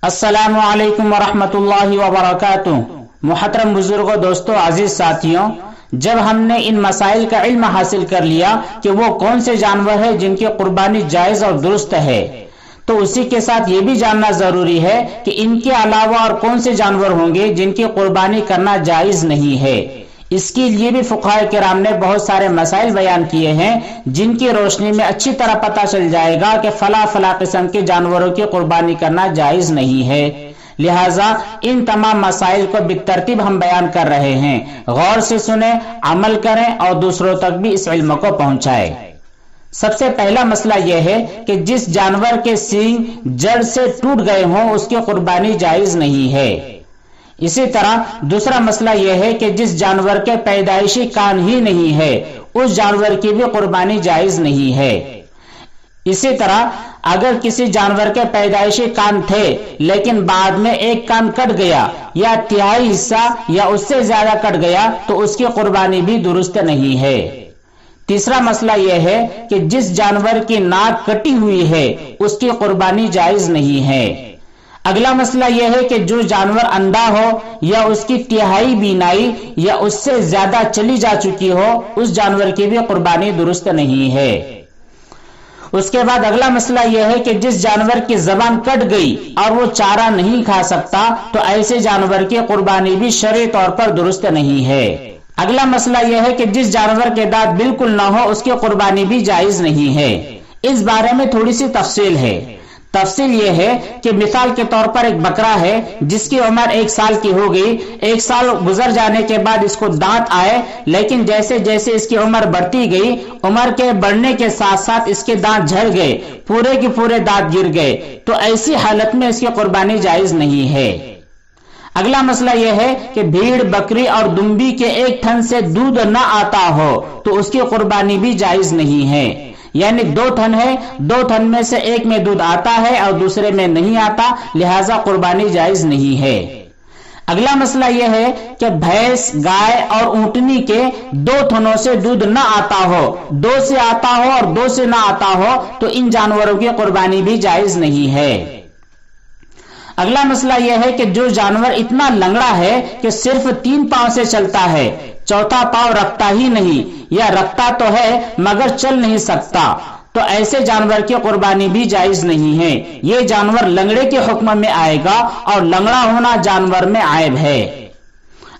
السلام علیکم ورحمۃ اللہ وبرکاتہ۔ محترم بزرگوں، دوستوں، عزیز ساتھیوں، جب ہم نے ان مسائل کا علم حاصل کر لیا کہ وہ کون سے جانور ہیں جن کی قربانی جائز اور درست ہے، تو اسی کے ساتھ یہ بھی جاننا ضروری ہے کہ ان کے علاوہ اور کون سے جانور ہوں گے جن کی قربانی کرنا جائز نہیں ہے۔ اس کے لیے بھی فقہاء کرام نے بہت سارے مسائل بیان کیے ہیں جن کی روشنی میں اچھی طرح پتہ چل جائے گا کہ فلاں قسم کے جانوروں کی قربانی کرنا جائز نہیں ہے۔ لہٰذا ان تمام مسائل کو بالترتیب ہم بیان کر رہے ہیں، غور سے سنیں، عمل کریں اور دوسروں تک بھی اس علم کو پہنچائیں۔ سب سے پہلا مسئلہ یہ ہے کہ جس جانور کے سینگ جڑ سے ٹوٹ گئے ہوں اس کی قربانی جائز نہیں ہے۔ اسی طرح دوسرا مسئلہ یہ ہے کہ جس جانور کے پیدائشی کان ہی نہیں ہے اس جانور کی بھی قربانی جائز نہیں ہے۔ اسی طرح اگر کسی جانور کے پیدائشی کان تھے لیکن بعد میں ایک کان کٹ گیا یا تہائی حصہ یا اس سے زیادہ کٹ گیا تو اس کی قربانی بھی درست نہیں ہے۔ تیسرا مسئلہ یہ ہے کہ جس جانور کی ناک کٹی ہوئی ہے اس کی قربانی جائز نہیں ہے۔ اگلا مسئلہ یہ ہے کہ جو جانور اندھا ہو یا اس کی تہائی بینائی یا اس سے زیادہ چلی جا چکی ہو اس جانور کی بھی قربانی درست نہیں ہے۔ اس کے بعد اگلا مسئلہ یہ ہے کہ جس جانور کی زبان کٹ گئی اور وہ چارہ نہیں کھا سکتا تو ایسے جانور کی قربانی بھی شرعی طور پر درست نہیں ہے۔ اگلا مسئلہ یہ ہے کہ جس جانور کے دانت بالکل نہ ہو اس کی قربانی بھی جائز نہیں ہے۔ اس بارے میں تھوڑی سی تفصیل ہے۔ تفصیل یہ ہے کہ مثال کے طور پر ایک بکرا ہے جس کی عمر 1 سال کی ہو گئی، 1 سال گزر جانے کے بعد اس کو دانت آئے، لیکن جیسے جیسے اس کی عمر بڑھتی گئی، عمر کے بڑھنے کے ساتھ ساتھ اس کے دانت جھڑ گئے، پورے کے پورے دانت گر گئے، تو ایسی حالت میں اس کی قربانی جائز نہیں ہے۔ اگلا مسئلہ یہ ہے کہ بھیڑ، بکری اور دمبی کے ایک تھن سے دودھ نہ آتا ہو تو اس کی قربانی بھی جائز نہیں ہے۔ یعنی 2 تھن ہے، 2 تھن میں سے ایک میں دودھ آتا ہے اور دوسرے میں نہیں آتا، لہذا قربانی جائز نہیں ہے۔ اگلا مسئلہ یہ ہے کہ بھینس، گائے اور اونٹنی کے 2 تھنوں سے دودھ نہ آتا ہو، 2 سے آتا ہو اور 2 سے نہ آتا ہو تو ان جانوروں کی قربانی بھی جائز نہیں ہے۔ اگلا مسئلہ یہ ہے کہ جو جانور اتنا لنگڑا ہے کہ صرف 3 پاؤں سے چلتا ہے، چوتھا پاؤں رکھتا ہی نہیں یا رکھتا تو ہے مگر چل نہیں سکتا، تو ایسے جانور کی قربانی بھی جائز نہیں ہے۔ یہ جانور لنگڑے کے حکم میں آئے گا اور لنگڑا ہونا جانور میں عیب ہے۔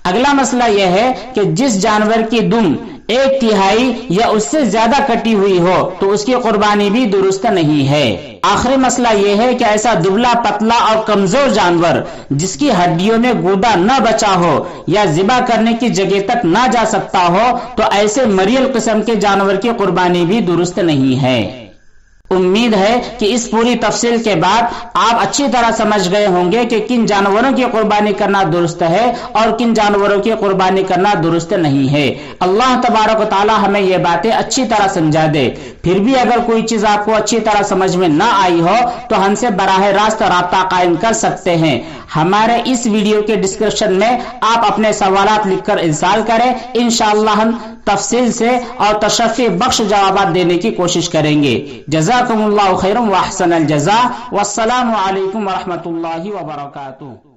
اگلا مسئلہ یہ ہے کہ جس جانور کی دم 1/3 یا اس سے زیادہ کٹی ہوئی ہو تو اس کی قربانی بھی درست نہیں ہے۔ آخری مسئلہ یہ ہے کہ ایسا دبلا پتلا اور کمزور جانور جس کی ہڈیوں میں گودا نہ بچا ہو یا ذبح کرنے کی جگہ تک نہ جا سکتا ہو تو ایسے مریل قسم کے جانور کی قربانی بھی درست نہیں ہے۔ امید ہے کہ اس پوری تفصیل کے بعد آپ اچھی طرح سمجھ گئے ہوں گے کہ کن جانوروں کی قربانی کرنا درست ہے اور کن جانوروں کی قربانی کرنا درست نہیں ہے۔ اللہ تبارک و تعالی ہمیں یہ باتیں اچھی طرح سمجھا دے۔ پھر بھی اگر کوئی چیز آپ کو اچھی طرح سمجھ میں نہ آئی ہو تو ہم سے براہ راست رابطہ قائم کر سکتے ہیں۔ ہمارے اس ویڈیو کے ڈسکرپشن میں آپ اپنے سوالات لکھ کر ارسال کریں، انشاءاللہ ہم تفصیل سے اور تشفی بخش جوابات دینے کی کوشش کریں گے۔ جزاکم اللہ خیرا واحسن الجزاء، والسلام علیکم ورحمۃ اللہ وبرکاتہ۔